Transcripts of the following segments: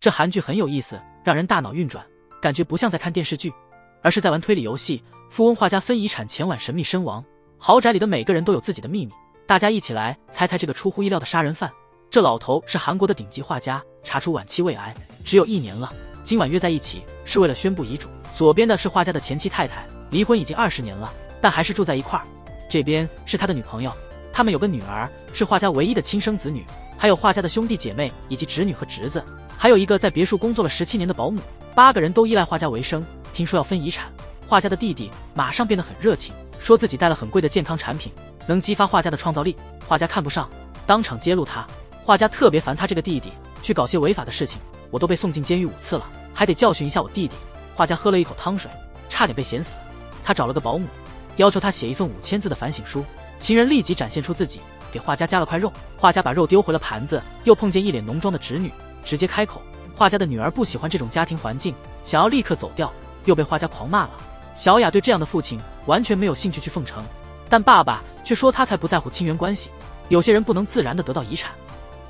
这韩剧很有意思，让人大脑运转，感觉不像在看电视剧，而是在玩推理游戏。富翁画家分遗产前晚神秘身亡，豪宅里的每个人都有自己的秘密，大家一起来猜猜这个出乎意料的杀人犯。这老头是韩国的顶级画家，查出晚期胃癌，只有1年了。今晚约在一起是为了宣布遗嘱。左边的是画家的前妻太太，离婚已经20年了，但还是住在一块儿。这边是他的女朋友，他们有个女儿，是画家唯一的亲生子女，还有画家的兄弟姐妹以及侄女和侄子，还有一个在别墅工作了17年的保姆。8个人都依赖画家为生。听说要分遗产，画家的弟弟马上变得很热情，说自己带了很贵的健康产品，能激发画家的创造力。画家看不上，当场揭露他。画家特别烦他这个弟弟，去搞些违法的事情，我都被送进监狱5次了，还得教训一下我弟弟。画家喝了一口汤水，差点被咸死。他找了个保姆，要求他写一份5000字的反省书。情人立即展现出自己，给画家夹了块肉。画家把肉丢回了盘子，又碰见一脸浓妆的侄女，直接开口。画家的女儿不喜欢这种家庭环境，想要立刻走掉，又被画家狂骂了。小雅对这样的父亲完全没有兴趣去奉承，但爸爸却说他才不在乎亲缘关系。有些人不能自然地得到遗产。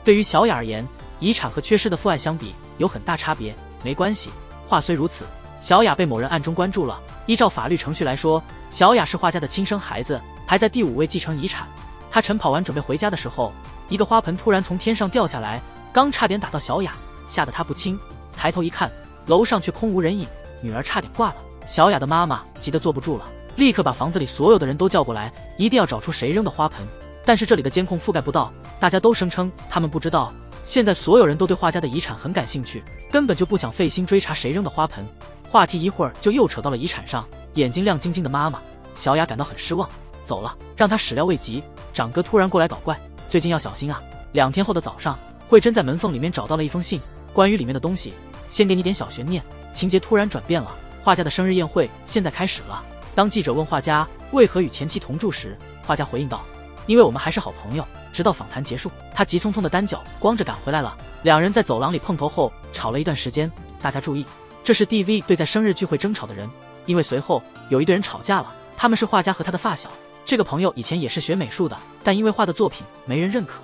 对于小雅而言，遗产和缺失的父爱相比有很大差别。没关系，话虽如此，小雅被某人暗中关注了。依照法律程序来说，小雅是画家的亲生孩子，排在第5位继承遗产。他晨跑完准备回家的时候，一个花盆突然从天上掉下来，刚差点打到小雅，吓得他不轻。抬头一看，楼上却空无人影，女儿差点挂了。小雅的妈妈急得坐不住了，立刻把房子里所有的人都叫过来，一定要找出谁扔的花盆。但是这里的监控覆盖不到，大家都声称他们不知道。现在所有人都对画家的遗产很感兴趣，根本就不想费心追查谁扔的花盆。话题一会儿就又扯到了遗产上。眼睛亮晶晶的妈妈小雅感到很失望，走了，让她始料未及。长哥突然过来搞怪，最近要小心啊。2天后的早上，慧珍在门缝里面找到了一封信，关于里面的东西，先给你点小悬念。情节突然转变了，画家的生日宴会现在开始了。当记者问画家为何与前妻同住时，画家回应道，因为我们还是好朋友。直到访谈结束，他急匆匆的单脚光着赶回来了。2人在走廊里碰头后吵了一段时间。大家注意，这是 DV 对在生日聚会争吵的人，因为随后有一对人吵架了，他们是画家和他的发小。这个朋友以前也是学美术的，但因为画的作品没人认可，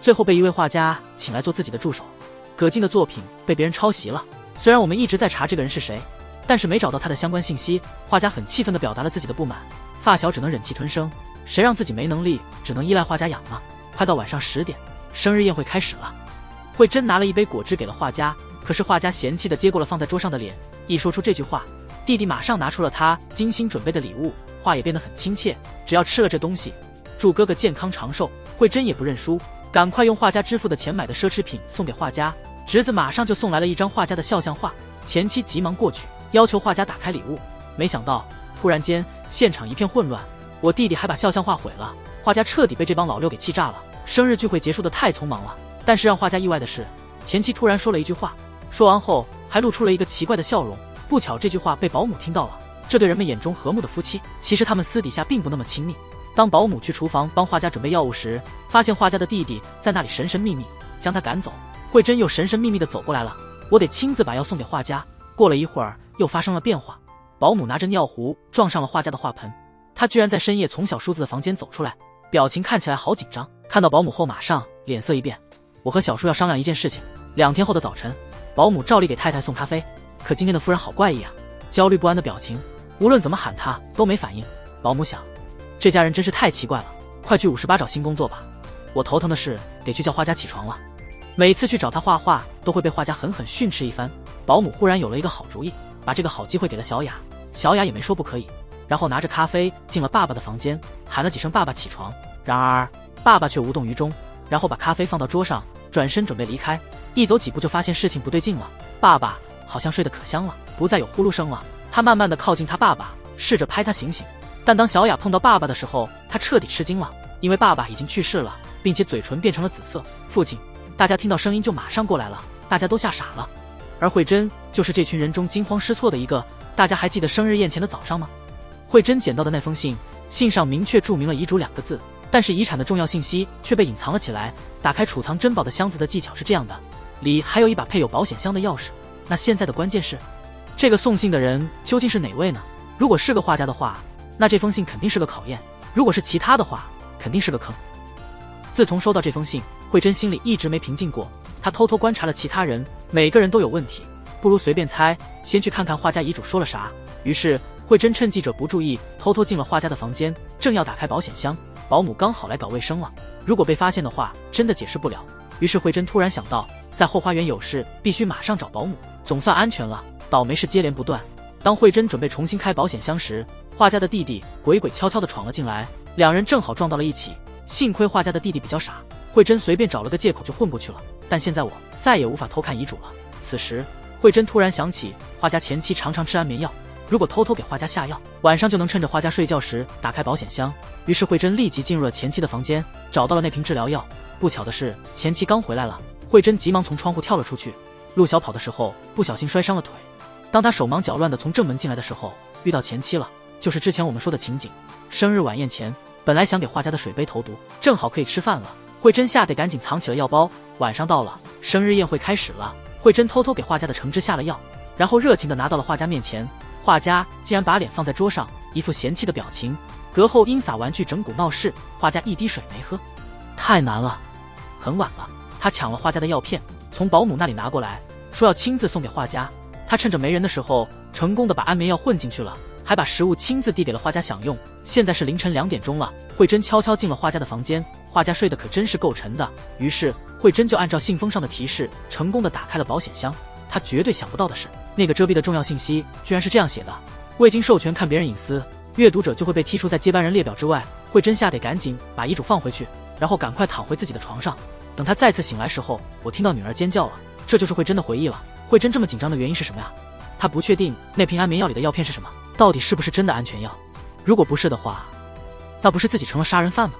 最后被一位画家请来做自己的助手。葛静的作品被别人抄袭了，虽然我们一直在查这个人是谁，但是没找到他的相关信息。画家很气愤地表达了自己的不满，发小只能忍气吞声，谁让自己没能力，只能依赖画家养呢？快到晚上10点，生日宴会开始了。慧珍拿了一杯果汁给了画家，可是画家嫌弃地接过了放在桌上的脸。一说出这句话，弟弟马上拿出了他精心准备的礼物，话也变得很亲切，只要吃了这东西，祝哥哥健康长寿。慧珍也不认输，赶快用画家支付的钱买的奢侈品送给画家。侄子马上就送来了一张画家的肖像画，前妻急忙过去要求画家打开礼物，没想到突然间现场一片混乱，我弟弟还把肖像画毁了。画家彻底被这帮老六给气炸了。生日聚会结束的太匆忙了，但是让画家意外的是，前妻突然说了一句话，说完后还露出了一个奇怪的笑容。不巧这句话被保姆听到了。这对人们眼中和睦的夫妻，其实他们私底下并不那么亲密。当保姆去厨房帮画家准备药物时，发现画家的弟弟在那里神神秘秘，将他赶走。慧珍又神神秘秘地走过来了，我得亲自把药送给画家。过了一会儿又发生了变化，保姆拿着尿壶撞上了画家的画盆，他居然在深夜从小叔子的房间走出来，表情看起来好紧张。看到保姆后马上脸色一变，我和小叔要商量一件事情。2天后的早晨，保姆照例给太太送咖啡，可今天的夫人好怪异啊，焦虑不安的表情，无论怎么喊她都没反应。保姆想，这家人真是太奇怪了，快去58找新工作吧。我头疼的是得去叫画家起床了，每次去找他画画都会被画家狠狠训斥一番。保姆忽然有了一个好主意，把这个好机会给了小雅，小雅也没说不可以，然后拿着咖啡进了爸爸的房间，喊了几声爸爸起床。然而爸爸却无动于衷，然后把咖啡放到桌上，转身准备离开。一走几步就发现事情不对劲了，爸爸好像睡得可香了，不再有呼噜声了。他慢慢地靠近他爸爸，试着拍他醒醒，但当小雅碰到爸爸的时候，他彻底吃惊了，因为爸爸已经去世了，并且嘴唇变成了紫色。父亲！大家听到声音就马上过来了，大家都吓傻了。而慧珍就是这群人中惊慌失措的一个。大家还记得生日宴前的早上吗？慧珍捡到的那封信，信上明确注明了遗嘱2个字，但是遗产的重要信息却被隐藏了起来。打开储藏珍宝的箱子的技巧是这样的，里还有一把配有保险箱的钥匙。那现在的关键是，这个送信的人究竟是哪位呢？如果是个画家的话，那这封信肯定是个考验；如果是其他的话，肯定是个坑。自从收到这封信，慧珍心里一直没平静过。她偷偷观察了其他人，每个人都有问题，不如随便猜，先去看看画家遗嘱说了啥。于是慧珍趁记者不注意，偷偷进了画家的房间，正要打开保险箱，保姆刚好来搞卫生了。如果被发现的话，真的解释不了。于是慧珍突然想到，在后花园有事，必须马上找保姆，总算安全了。倒霉事接连不断。当慧珍准备重新开保险箱时，画家的弟弟鬼鬼悄悄地闯了进来，两人正好撞到了一起。幸亏画家的弟弟比较傻，慧珍随便找了个借口就混过去了。但现在我再也无法偷看遗嘱了。此时，慧珍突然想起画家前妻常常吃安眠药，如果偷偷给画家下药，晚上就能趁着画家睡觉时打开保险箱。于是慧珍立即进入了前妻的房间，找到了那瓶治疗药。不巧的是，前妻刚回来了，慧珍急忙从窗户跳了出去，路小跑的时候不小心摔伤了腿。当他手忙脚乱地从正门进来的时候，遇到前妻了，就是之前我们说的情景。生日晚宴前，本来想给画家的水杯投毒，正好可以吃饭了，慧珍吓得赶紧藏起了药包。晚上到了，生日宴会开始了，慧珍偷偷给画家的橙汁下了药，然后热情地拿到了画家面前。画家竟然把脸放在桌上，一副嫌弃的表情。隔后因撒玩具整蛊闹事，画家一滴水没喝。太难了。很晚了，他抢了画家的药片，从保姆那里拿过来，说要亲自送给画家。他趁着没人的时候，成功地把安眠药混进去了，还把食物亲自递给了画家享用。现在是凌晨2点钟了，慧珍悄悄进了画家的房间。画家睡得可真是够沉的，于是慧珍就按照信封上的提示，成功地打开了保险箱。他绝对想不到的是，那个遮蔽的重要信息居然是这样写的：未经授权看别人隐私，阅读者就会被剔除在接班人列表之外。慧珍吓得赶紧把遗嘱放回去，然后赶快躺回自己的床上。等他再次醒来时候，我听到女儿尖叫了。这就是慧珍的回忆了。慧珍这么紧张的原因是什么呀？她不确定那瓶安眠药里的药片是什么，到底是不是真的安全药？如果不是的话，那不是自己成了杀人犯吗？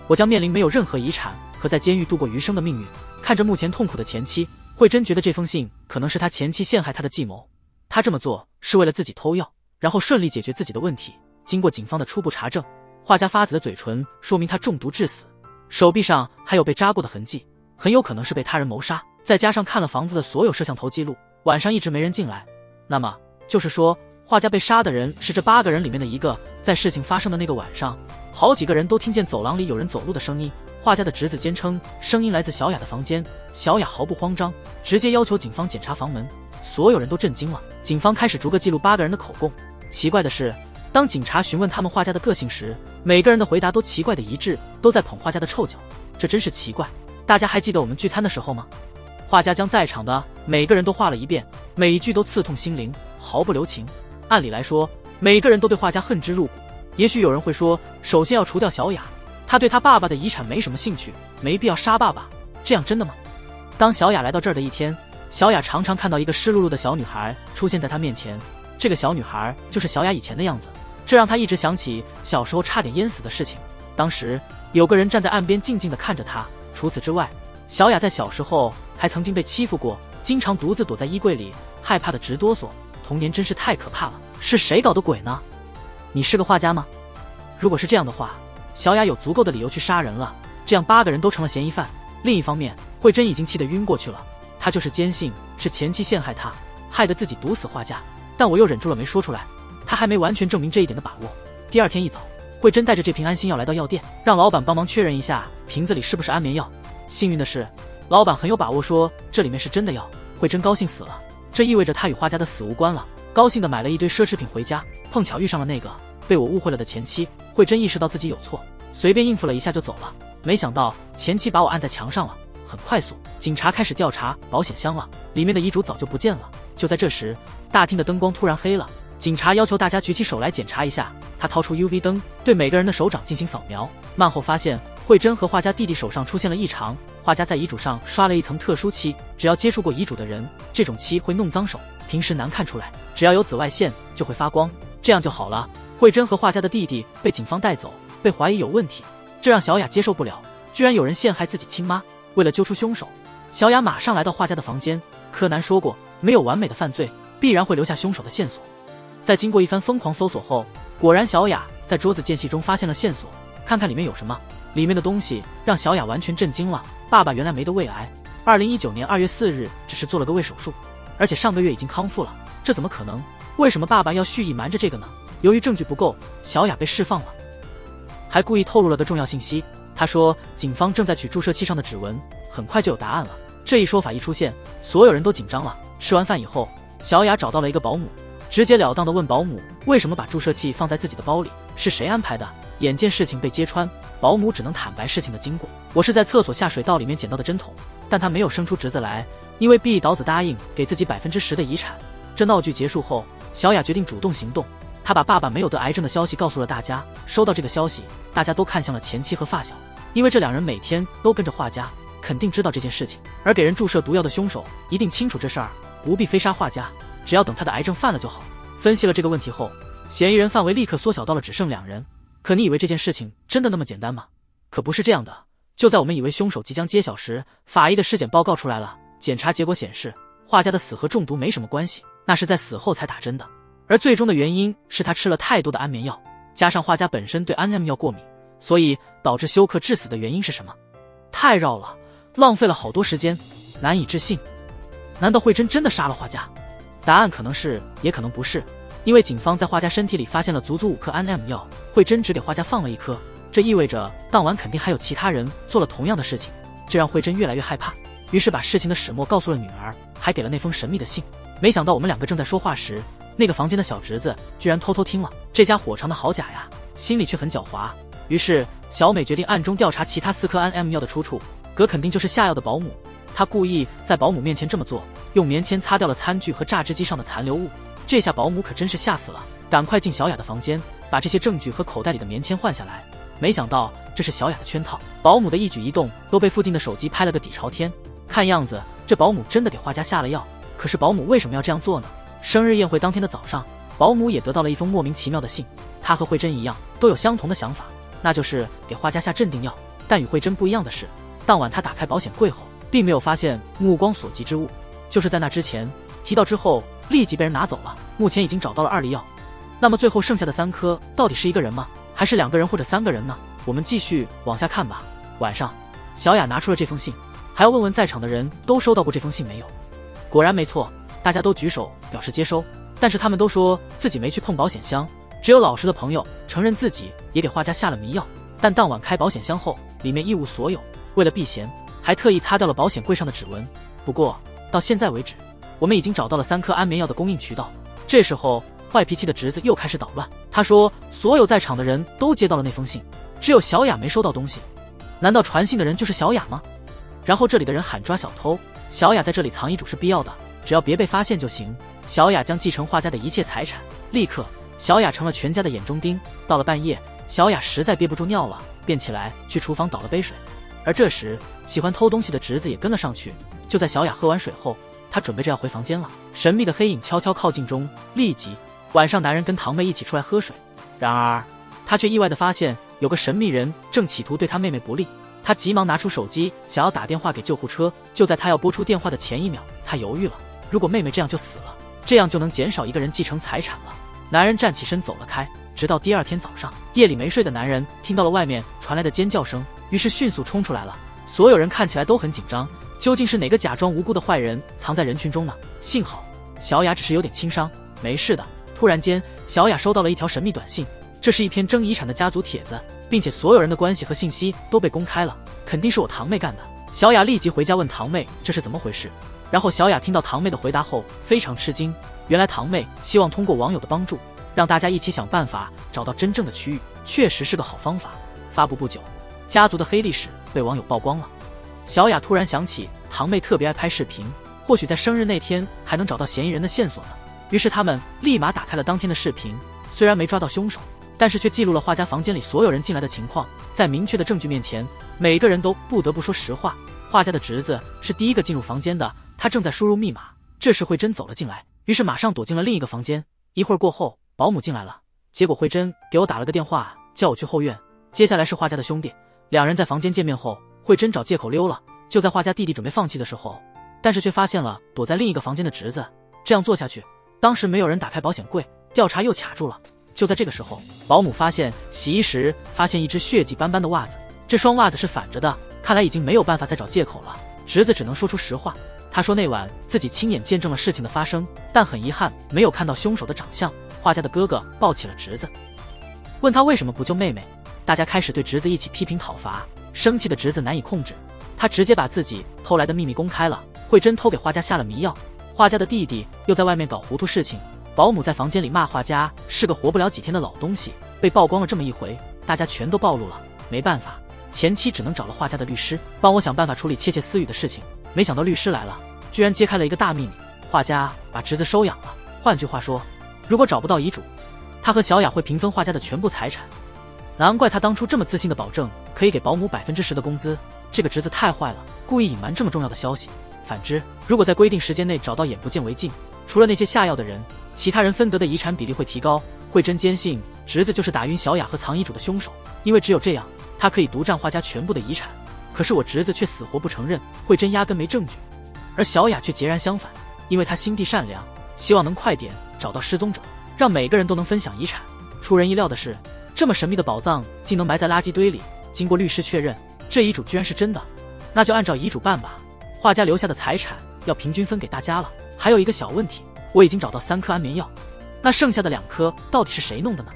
我将面临没有任何遗产和在监狱度过余生的命运。看着目前痛苦的前妻，慧珍觉得这封信可能是他前妻陷害他的计谋。他这么做是为了自己偷药，然后顺利解决自己的问题。经过警方的初步查证，画家发紫的嘴唇说明他中毒致死，手臂上还有被扎过的痕迹，很有可能是被他人谋杀。再加上看了房子的所有摄像头记录，晚上一直没人进来，那么就是说画家被杀的人是这8个人里面的一个。在事情发生的那个晚上，好几个人都听见走廊里有人走路的声音。画家的侄子坚称声音来自小雅的房间，小雅毫不慌张，直接要求警方检查房门。所有人都震惊了，警方开始逐个记录8个人的口供。奇怪的是，当警察询问他们画家的个性时，每个人的回答都奇怪的一致，都在捧画家的臭脚。这真是奇怪。大家还记得我们聚餐的时候吗？画家将在场的每个人都画了一遍，每一句都刺痛心灵，毫不留情。按理来说，每个人都对画家恨之入骨。也许有人会说，首先要除掉小雅，他对他爸爸的遗产没什么兴趣，没必要杀爸爸。这样真的吗？当小雅来到这儿的一天，小雅常常看到一个湿漉漉的小女孩出现在她面前，这个小女孩就是小雅以前的样子，这让她一直想起小时候差点淹死的事情。当时有个人站在岸边静静地看着她。除此之外，小雅在小时候还曾经被欺负过，经常独自躲在衣柜里，害怕的直哆嗦。童年真是太可怕了，是谁搞的鬼呢？你是个画家吗？如果是这样的话，小雅有足够的理由去杀人了，这样8个人都成了嫌疑犯。另一方面，慧珍已经气得晕过去了，她就是坚信是前妻陷害她，害得自己毒死画家，但我又忍住了没说出来，她还没完全证明这一点的把握。第二天一早，慧珍带着这瓶安心药来到药店，让老板帮忙确认一下瓶子里是不是安眠药。幸运的是，老板很有把握说这里面是真的药。慧珍高兴死了，这意味着她与画家的死无关了。高兴地买了一堆奢侈品回家，碰巧遇上了那个被我误会了的前妻。慧珍意识到自己有错，随便应付了一下就走了。没想到前妻把我按在墙上了，很快速。警察开始调查保险箱了，里面的遗嘱早就不见了。就在这时，大厅的灯光突然黑了，警察要求大家举起手来检查一下。他掏出 UV 灯，对每个人的手掌进行扫描。漫后发现慧珍和画家弟弟手上出现了异常，画家在遗嘱上刷了一层特殊漆，只要接触过遗嘱的人，这种漆会弄脏手，平时难看出来，只要有紫外线就会发光，这样就好了。慧珍和画家的弟弟被警方带走，被怀疑有问题，这让小雅接受不了，居然有人陷害自己亲妈。为了揪出凶手，小雅马上来到画家的房间。柯南说过，没有完美的犯罪，必然会留下凶手的线索。在经过一番疯狂搜索后，果然小雅在桌子间隙中发现了线索。看看里面有什么。里面的东西让小雅完全震惊了。爸爸原来没得胃癌，2019年2月4日只是做了个胃手术，而且上个月已经康复了，这怎么可能？为什么爸爸要蓄意瞒着这个呢？由于证据不够，小雅被释放了，还故意透露了个重要信息。他说警方正在取注射器上的指纹，很快就有答案了。这一说法一出现，所有人都紧张了。吃完饭以后，小雅找到了一个保姆，直截了当地问保姆为什么把注射器放在自己的包里，是谁安排的。眼见事情被揭穿，保姆只能坦白事情的经过。我是在厕所下水道里面捡到的针筒，但他没有生出侄子来，因为毕岛子答应给自己10%的遗产。这闹剧结束后，小雅决定主动行动，她把爸爸没有得癌症的消息告诉了大家。收到这个消息，大家都看向了前妻和发小，因为这两人每天都跟着画家，肯定知道这件事情。而给人注射毒药的凶手一定清楚这事儿，不必飞杀画家，只要等他的癌症犯了就好。分析了这个问题后，嫌疑人范围立刻缩小到了只剩2人。可你以为这件事情真的那么简单吗？可不是这样的。就在我们以为凶手即将揭晓时，法医的尸检报告出来了，检查结果显示，画家的死和中毒没什么关系，那是在死后才打针的。而最终的原因是他吃了太多的安眠药，加上画家本身对安眠药过敏，所以导致休克致死的原因是什么？太绕了，浪费了好多时间，难以置信。难道慧珍真的杀了画家？答案可能是，也可能不是。因为警方在画家身体里发现了足足5颗安眠药，慧珍只给画家放了1颗，这意味着当晚肯定还有其他人做了同样的事情，这让慧珍越来越害怕，于是把事情的始末告诉了女儿，还给了那封神秘的信。没想到我们2个正在说话时，那个房间的小侄子居然偷偷听了，这家伙藏的好假呀，心里却很狡猾。于是小美决定暗中调查其他4颗安眠药的出处，葛肯定就是下药的保姆，她故意在保姆面前这么做，用棉签擦掉了餐具和榨汁机上的残留物。这下保姆可真是吓死了，赶快进小雅的房间，把这些证据和口袋里的棉签换下来。没想到这是小雅的圈套，保姆的一举一动都被附近的手机拍了个底朝天。看样子这保姆真的给画家下了药，可是保姆为什么要这样做呢？生日宴会当天的早上，保姆也得到了一封莫名其妙的信，她和慧珍一样都有相同的想法，那就是给画家下镇定药。但与慧珍不一样的是，当晚她打开保险柜后，并没有发现目光所及之物，就是在那之前提到之后立即被人拿走了。目前已经找到了2粒药，那么最后剩下的3颗到底是一个人吗？还是2个人或者3个人呢？我们继续往下看吧。晚上，小雅拿出了这封信，还要问问在场的人都收到过这封信没有。果然没错，大家都举手表示接收，但是他们都说自己没去碰保险箱，只有老实的朋友承认自己也给画家下了迷药。但当晚开保险箱后，里面一无所有，为了避嫌，还特意擦掉了保险柜上的指纹。不过到现在为止，我们已经找到了3颗安眠药的供应渠道。这时候坏脾气的侄子又开始捣乱，他说所有在场的人都接到了那封信，只有小雅没收到东西。难道传信的人就是小雅吗？然后这里的人喊抓小偷，小雅在这里藏遗嘱是必要的，只要别被发现就行。小雅将继承画家的一切财产，立刻小雅成了全家的眼中钉。到了半夜，小雅实在憋不住尿了，便起来去厨房倒了杯水。而这时喜欢偷东西的侄子也跟了上去。就在小雅喝完水后，他准备着要回房间了，神秘的黑影悄悄靠近中，立即晚上男人跟堂妹一起出来喝水，然而他却意外地发现有个神秘人正企图对他妹妹不利。他急忙拿出手机想要打电话给救护车，就在他要拨出电话的前1秒，他犹豫了，如果妹妹这样就死了，这样就能减少1个人继承财产了。男人站起身走了开，直到第2天早上，夜里没睡的男人听到了外面传来的尖叫声，于是迅速冲出来了。所有人看起来都很紧张，究竟是哪个假装无辜的坏人藏在人群中呢？幸好小雅只是有点轻伤，没事的。突然间，小雅收到了一条神秘短信，这是一篇争遗产的家族帖子，并且所有人的关系和信息都被公开了，肯定是我堂妹干的。小雅立即回家问堂妹这是怎么回事，然后小雅听到堂妹的回答后非常吃惊，原来堂妹希望通过网友的帮助，让大家一起想办法找到真正的区域，确实是个好方法。发布不久，家族的黑历史被网友曝光了。小雅突然想起堂妹特别爱拍视频，或许在生日那天还能找到嫌疑人的线索呢。于是他们立马打开了当天的视频，虽然没抓到凶手，但是却记录了画家房间里所有人进来的情况。在明确的证据面前，每个人都不得不说实话。画家的侄子是第一个进入房间的，他正在输入密码。这时慧珍走了进来，于是马上躲进了另一个房间。一会儿过后，保姆进来了，结果慧珍给我打了个电话，叫我去后院。接下来是画家的兄弟，2人在房间见面后，慧珍找借口溜了。就在画家弟弟准备放弃的时候，但是却发现了躲在另一个房间的侄子。这样做下去，当时没有人打开保险柜，调查又卡住了。就在这个时候，保姆发现洗衣时发现一只血迹斑斑的袜子，这双袜子是反着的，看来已经没有办法再找借口了。侄子只能说出实话，他说那晚自己亲眼见证了事情的发生，但很遗憾没有看到凶手的长相。画家的哥哥抱起了侄子，问他为什么不救妹妹。大家开始对侄子一起批评讨伐，生气的侄子难以控制，他直接把自己偷来的秘密公开了，慧珍偷给画家下了迷药，画家的弟弟又在外面搞糊涂事情，保姆在房间里骂画家是个活不了几天的老东西，被曝光了这么一回，大家全都暴露了。没办法，前妻只能找了画家的律师，帮我想办法处理窃窃私语的事情。没想到律师来了，居然揭开了一个大秘密，画家把侄子收养了。换句话说，如果找不到遗嘱，他和小雅会平分画家的全部财产。难怪他当初这么自信的保证可以给保姆10%的工资，这个侄子太坏了，故意隐瞒这么重要的消息。反之，如果在规定时间内找到眼不见为净，除了那些下药的人，其他人分得的遗产比例会提高。慧珍坚信侄子就是打晕小雅和藏遗嘱的凶手，因为只有这样，他可以独占画家全部的遗产。可是我侄子却死活不承认，慧珍压根没证据。而小雅却截然相反，因为她心地善良，希望能快点找到失踪者，让每个人都能分享遗产。出人意料的是，这么神秘的宝藏竟能埋在垃圾堆里。经过律师确认，这遗嘱居然是真的，那就按照遗嘱办吧。画家留下的财产要平均分给大家了。还有一个小问题，我已经找到3颗安眠药，那剩下的2颗到底是谁弄的呢？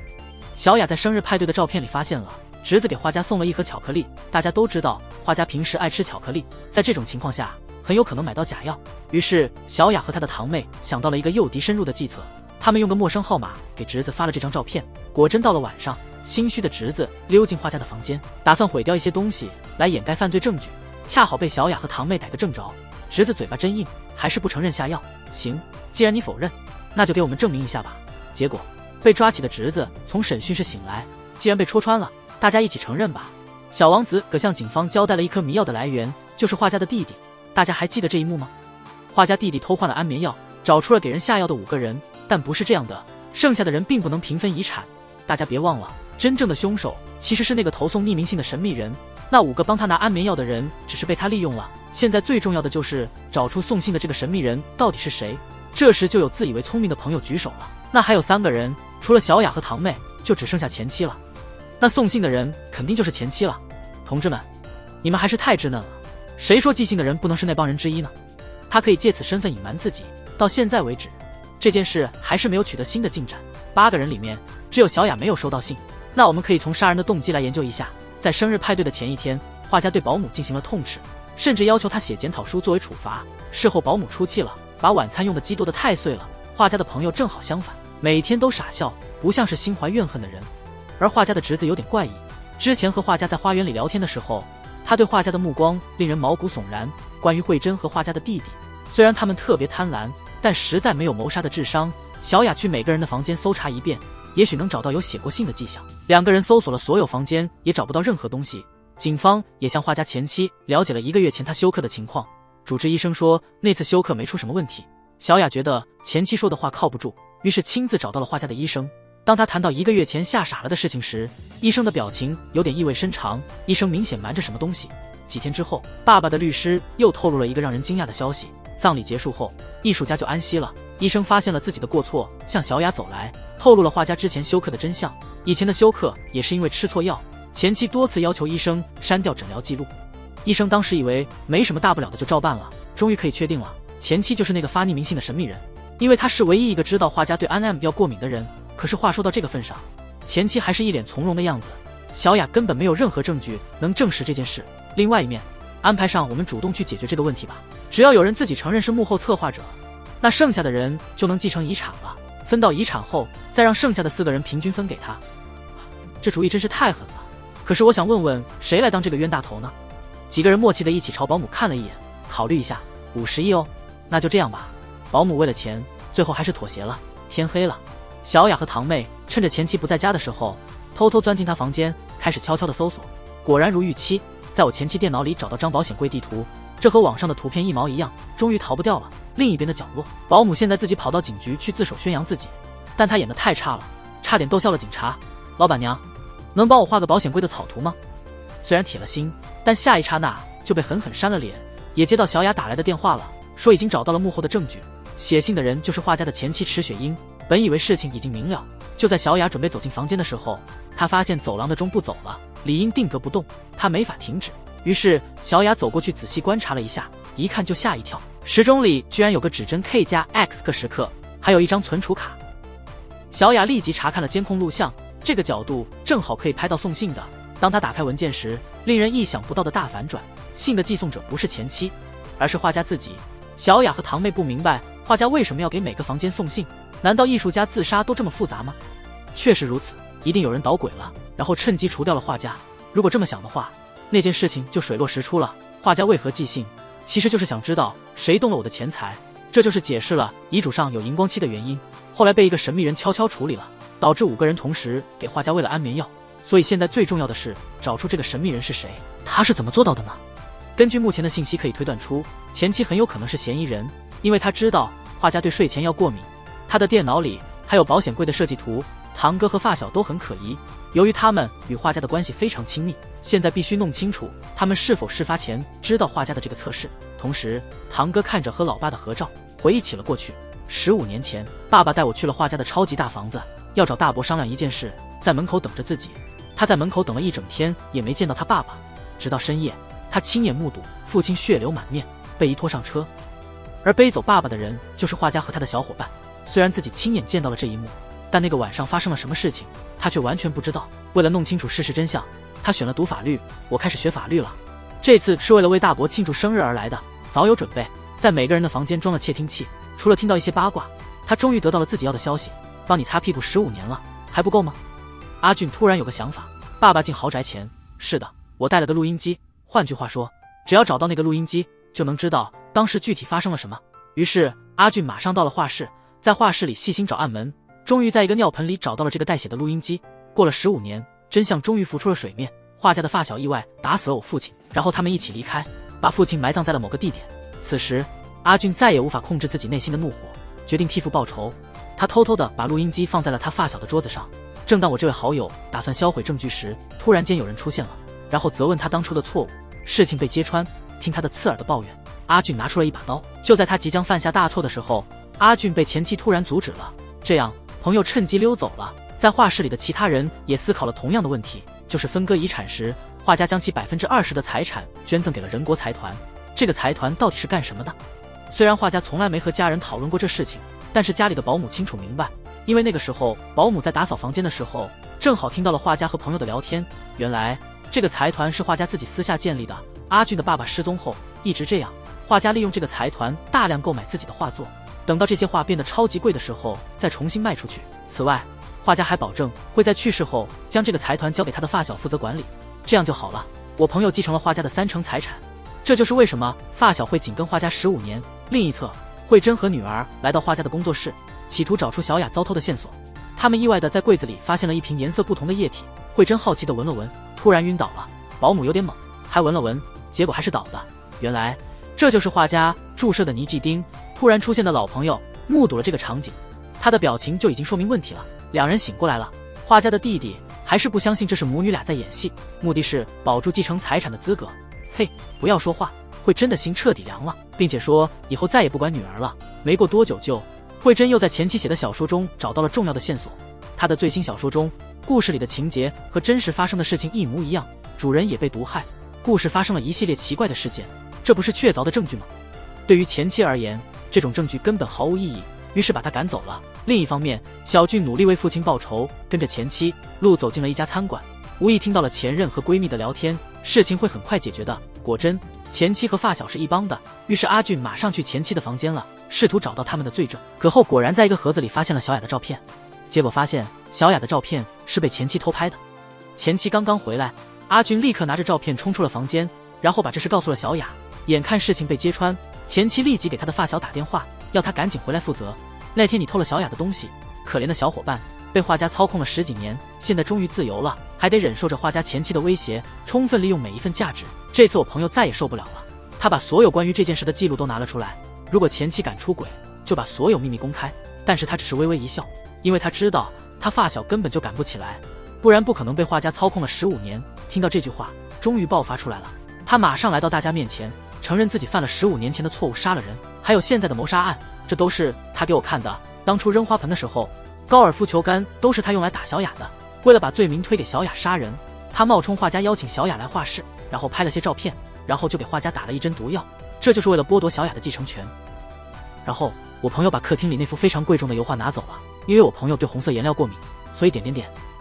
小雅在生日派对的照片里发现了侄子给画家送了一盒巧克力。大家都知道画家平时爱吃巧克力，在这种情况下很有可能买到假药。于是小雅和她的堂妹想到了一个诱敌深入的计策，他们用个陌生号码给侄子发了这张照片。果真到了晚上，心虚的侄子溜进画家的房间，打算毁掉一些东西来掩盖犯罪证据，恰好被小雅和堂妹逮个正着。侄子嘴巴真硬，还是不承认下药。行，既然你否认，那就给我们证明一下吧。结果被抓起的侄子从审讯室醒来，既然被戳穿了，大家一起承认吧。小王子可向警方交代了一颗迷药的来源，就是画家的弟弟。大家还记得这一幕吗？画家弟弟偷换了安眠药，找出了给人下药的5个人，但不是这样的，剩下的人并不能平分遗产。大家别忘了，真正的凶手其实是那个投送匿名信的神秘人，那5个帮他拿安眠药的人只是被他利用了。现在最重要的就是找出送信的这个神秘人到底是谁。这时就有自以为聪明的朋友举手了，那还有3个人，除了小雅和堂妹，就只剩下前妻了。那送信的人肯定就是前妻了。同志们，你们还是太稚嫩了，谁说寄信的人不能是那帮人之一呢？他可以借此身份隐瞒自己。到现在为止，这件事还是没有取得新的进展。8个人里面只有小雅没有收到信，那我们可以从杀人的动机来研究一下。在生日派对的前一天，画家对保姆进行了痛斥，甚至要求他写检讨书作为处罚。事后保姆出气了，把晚餐用的鸡剁得太碎了。画家的朋友正好相反，每天都傻笑，不像是心怀怨恨的人。而画家的侄子有点怪异，之前和画家在花园里聊天的时候，他对画家的目光令人毛骨悚然。关于慧珍和画家的弟弟，虽然他们特别贪婪，但实在没有谋杀的智商。小雅去每个人的房间搜查一遍，也许能找到有写过信的迹象。2个人搜索了所有房间，也找不到任何东西。警方也向画家前妻了解了1个月前他休克的情况，主治医生说那次休克没出什么问题。小雅觉得前妻说的话靠不住，于是亲自找到了画家的医生。当他谈到1个月前吓傻了的事情时，医生的表情有点意味深长，医生明显瞒着什么东西。几天之后，爸爸的律师又透露了一个让人惊讶的消息，葬礼结束后，艺术家就安息了。医生发现了自己的过错，向小雅走来，透露了画家之前休克的真相。以前的休克也是因为吃错药，前妻多次要求医生删掉诊疗记录。医生当时以为没什么大不了的，就照办了。终于可以确定了，前妻就是那个发匿名信的神秘人，因为他是唯一一个知道画家对安 M 药过敏的人。可是话说到这个份上，前妻还是一脸从容的样子。小雅根本没有任何证据能证实这件事。另外一面，安排上我们主动去解决这个问题吧。只要有人自己承认是幕后策划者，那剩下的人就能继承遗产了。分到遗产后，再让剩下的4个人平均分给他。这主意真是太狠了。可是我想问问，谁来当这个冤大头呢？几个人默契的一起朝保姆看了一眼，考虑一下，50亿哦。那就这样吧。保姆为了钱，最后还是妥协了。天黑了，小雅和堂妹趁着前妻不在家的时候，偷偷钻进她房间，开始悄悄的搜索。果然如预期，在我前妻电脑里找到张保险柜地图，这和网上的图片一毛一样，终于逃不掉了。另一边的角落，保姆现在自己跑到警局去自首宣扬自己，但她演得太差了，差点逗笑了警察。老板娘，能帮我画个保险柜的草图吗？虽然铁了心，但下一刹那就被狠狠扇了脸。也接到小雅打来的电话了，说已经找到了幕后的证据，写信的人就是画家的前妻池雪英。本以为事情已经明了，就在小雅准备走进房间的时候，她发现走廊的钟不走了，理应定格不动，她没法停止。于是小雅走过去仔细观察了一下，一看就吓一跳，时钟里居然有个指针 K 加 X 个时刻，还有一张存储卡。小雅立即查看了监控录像，这个角度正好可以拍到送信的。当她打开文件时，令人意想不到的大反转，信的寄送者不是前妻，而是画家自己。小雅和堂妹不明白画家为什么要给每个房间送信，难道艺术家自杀都这么复杂吗？确实如此，一定有人捣鬼了，然后趁机除掉了画家。如果这么想的话，那件事情就水落石出了。画家为何寄信，其实就是想知道谁动了我的钱财，这就是解释了遗嘱上有荧光漆的原因。后来被一个神秘人悄悄处理了，导致5个人同时给画家喂了安眠药。所以现在最重要的是找出这个神秘人是谁，他是怎么做到的呢？根据目前的信息可以推断出，前妻很有可能是嫌疑人，因为他知道画家对睡前药过敏，他的电脑里还有保险柜的设计图，堂哥和发小都很可疑。由于他们与画家的关系非常亲密，现在必须弄清楚他们是否事发前知道画家的这个测试。同时，堂哥看着和老爸的合照，回忆起了过去。15年前，爸爸带我去了画家的超级大房子，要找大伯商量一件事，在门口等着自己。他在门口等了一整天，也没见到他爸爸，直到深夜，他亲眼目睹父亲血流满面，被移拖上车，而背走爸爸的人就是画家和他的小伙伴。虽然自己亲眼见到了这一幕，但那个晚上发生了什么事情，他却完全不知道。为了弄清楚事实真相，他选了读法律，我开始学法律了。这次是为了为大伯庆祝生日而来的，早有准备，在每个人的房间装了窃听器，除了听到一些八卦，他终于得到了自己要的消息。帮你擦屁股15年了，还不够吗？阿俊突然有个想法，爸爸进豪宅前，是的，我带了个录音机，换句话说，只要找到那个录音机，就能知道当时具体发生了什么。于是阿俊马上到了画室，在画室里细心找暗门，终于在一个尿盆里找到了这个带血的录音机。过了15年，真相终于浮出了水面，画家的发小意外打死了我父亲，然后他们一起离开，把父亲埋葬在了某个地点。此时阿俊再也无法控制自己内心的怒火，决定替父报仇。他偷偷地把录音机放在了他发小的桌子上。正当我这位好友打算销毁证据时，突然间有人出现了，然后责问他当初的错误。事情被揭穿，听他的刺耳的抱怨，阿俊拿出了一把刀。就在他即将犯下大错的时候，阿俊被前妻突然阻止了，这样朋友趁机溜走了。在画室里的其他人也思考了同样的问题，就是分割遗产时，画家将其20%的财产捐赠给了人国财团。这个财团到底是干什么的？虽然画家从来没和家人讨论过这事情，但是家里的保姆清楚明白，因为那个时候保姆在打扫房间的时候，正好听到了画家和朋友的聊天。原来这个财团是画家自己私下建立的。阿俊的爸爸失踪后一直这样，画家利用这个财团大量购买自己的画作，等到这些画变得超级贵的时候再重新卖出去。此外，画家还保证会在去世后将这个财团交给他的发小负责管理，这样就好了。我朋友继承了画家的30%财产，这就是为什么发小会紧跟画家15年。另一侧，慧珍和女儿来到画家的工作室，企图找出小雅遭偷的线索。他们意外地在柜子里发现了一瓶颜色不同的液体，慧珍好奇地闻了闻，突然晕倒了。保姆有点猛，还闻了闻，结果还是倒的。原来这就是画家注射的泥剂丁。突然出现的老朋友目睹了这个场景，他的表情就已经说明问题了。两人醒过来了，画家的弟弟还是不相信这是母女俩在演戏，目的是保住继承财产的资格。嘿，不要说话！慧珍的心彻底凉了，并且说以后再也不管女儿了。没过多久慧珍又在前妻写的小说中找到了重要的线索。她的最新小说中，故事里的情节和真实发生的事情一模一样，主人也被毒害，故事发生了一系列奇怪的事件，这不是确凿的证据吗？对于前妻而言，这种证据根本毫无意义，于是把他赶走了。另一方面，小俊努力为父亲报仇，跟着前妻路走进了一家餐馆，无意听到了前任和闺蜜的聊天，事情会很快解决的。果真，前妻和发小是一帮的，于是阿俊马上去前妻的房间了，试图找到他们的罪证。可后果然在一个盒子里发现了小雅的照片，结果发现小雅的照片是被前妻偷拍的。前妻刚刚回来，阿俊立刻拿着照片冲出了房间，然后把这事告诉了小雅。眼看事情被揭穿，前妻立即给他的发小打电话，要他赶紧回来负责。那天你偷了小雅的东西，可怜的小伙伴被画家操控了10几年，现在终于自由了，还得忍受着画家前妻的威胁，充分利用每一份价值。这次我朋友再也受不了了，他把所有关于这件事的记录都拿了出来。如果前妻敢出轨，就把所有秘密公开。但是他只是微微一笑，因为他知道他发小根本就赶不起来，不然不可能被画家操控了15年。听到这句话，终于爆发出来了。他马上来到大家面前，承认自己犯了15年前的错误，杀了人，还有现在的谋杀案，这都是他给我看的。当初扔花盆的时候，高尔夫球杆都是他用来打小雅的。为了把罪名推给小雅杀人，他冒充画家邀请小雅来画室，然后拍了些照片，然后就给画家打了一针毒药，这就是为了剥夺小雅的继承权。然后我朋友把客厅里那幅非常贵重的油画拿走了，因为我朋友对红色颜料过敏，所以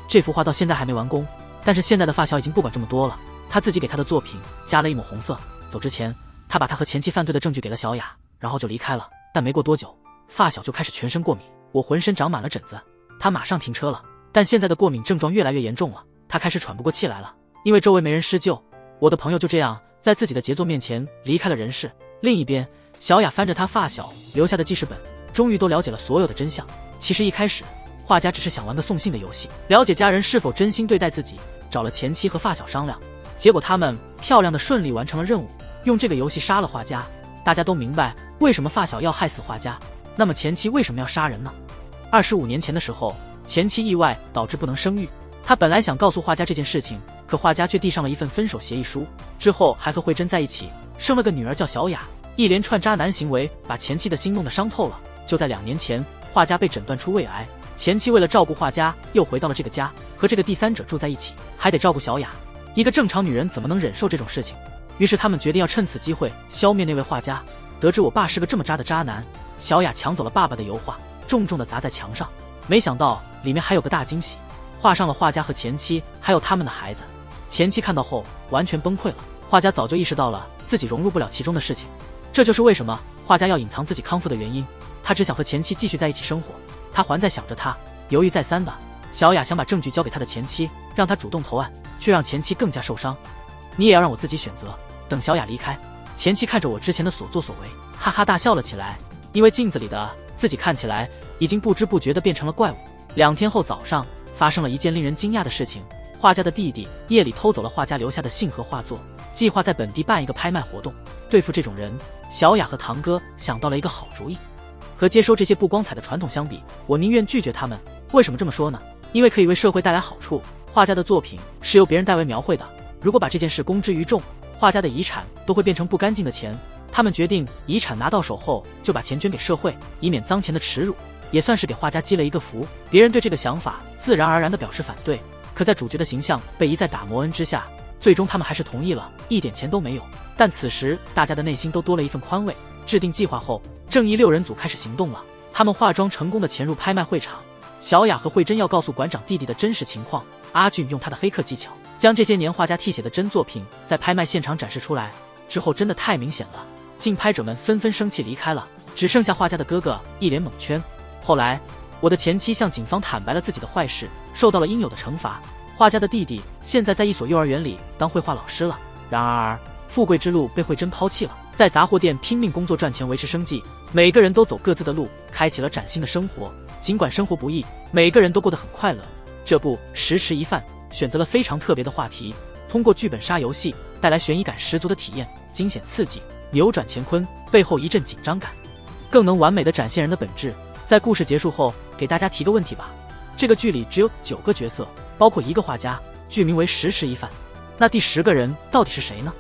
这幅画到现在还没完工。但是现在的发小已经不管这么多了，他自己给他的作品加了一抹红色，走之前，他把他和前妻犯罪的证据给了小雅，然后就离开了。但没过多久，发小就开始全身过敏，我浑身长满了疹子。他马上停车了，但现在的过敏症状越来越严重了，他开始喘不过气来了，因为周围没人施救。我的朋友就这样在自己的杰作面前离开了人世。另一边，小雅翻着他发小留下的记事本，终于都了解了所有的真相。其实一开始，画家只是想玩个送信的游戏，了解家人是否真心对待自己，找了前妻和发小商量，结果他们漂亮的顺利完成了任务，用这个游戏杀了画家。大家都明白为什么发小要害死画家，那么前妻为什么要杀人呢？25年前的时候，前妻意外导致不能生育，他本来想告诉画家这件事情，可画家却递上了一份分手协议书，之后还和慧珍在一起，生了个女儿叫小雅。一连串渣男行为把前妻的心弄得伤透了。就在2年前，画家被诊断出胃癌，前妻为了照顾画家，又回到了这个家，和这个第三者住在一起，还得照顾小雅。一个正常女人怎么能忍受这种事情？于是他们决定要趁此机会消灭那位画家。得知我爸是个这么渣的渣男，小雅抢走了爸爸的油画，重重地砸在墙上。没想到里面还有个大惊喜，画上了画家和前妻还有他们的孩子。前妻看到后完全崩溃了，画家早就意识到了自己融入不了其中的事情，这就是为什么画家要隐藏自己康复的原因。他只想和前妻继续在一起生活。他还在想着他，犹豫再三的小雅想把证据交给他的前妻，让他主动投案，却让前妻更加受伤。你也要让我自己选择。等小雅离开，前妻看着我之前的所作所为，哈哈大笑了起来，因为镜子里的自己看起来已经不知不觉地变成了怪物。2天后早上，发生了一件令人惊讶的事情，画家的弟弟夜里偷走了画家留下的信和画作，计划在本地办一个拍卖活动。对付这种人，小雅和堂哥想到了一个好主意。和接收这些不光彩的传统相比，我宁愿拒绝他们。为什么这么说呢？因为可以为社会带来好处。画家的作品是由别人代为描绘的，如果把这件事公之于众，画家的遗产都会变成不干净的钱。他们决定遗产拿到手后就把钱捐给社会，以免脏钱的耻辱，也算是给画家积了一个福。别人对这个想法自然而然地表示反对，可在主角的形象被一再打磨恩之下，最终他们还是同意了，一点钱都没有。但此时大家的内心都多了一份宽慰。制定计划后，正义6人组开始行动了。他们化妆成功地潜入拍卖会场，小雅和慧珍要告诉馆长弟弟的真实情况。阿俊用他的黑客技巧，将这些年画家替写的真作品在拍卖现场展示出来，之后真的太明显了，竞拍者们纷纷生气离开了，只剩下画家的哥哥一脸蒙圈。后来我的前妻向警方坦白了自己的坏事，受到了应有的惩罚。画家的弟弟现在在一所幼儿园里当绘画老师了。然而富贵之路被慧珍抛弃了，在杂货店拼命工作赚钱维持生计，每个人都走各自的路，开启了崭新的生活。尽管生活不易，每个人都过得很快乐。这部十迟一饭选择了非常特别的话题，通过剧本杀游戏带来悬疑感十足的体验，惊险刺激，扭转乾坤，背后一阵紧张感，更能完美的展现人的本质。在故事结束后，给大家提个问题吧。这个剧里只有9个角色，包括1个画家，剧名为十迟一饭，那第10个人到底是谁呢？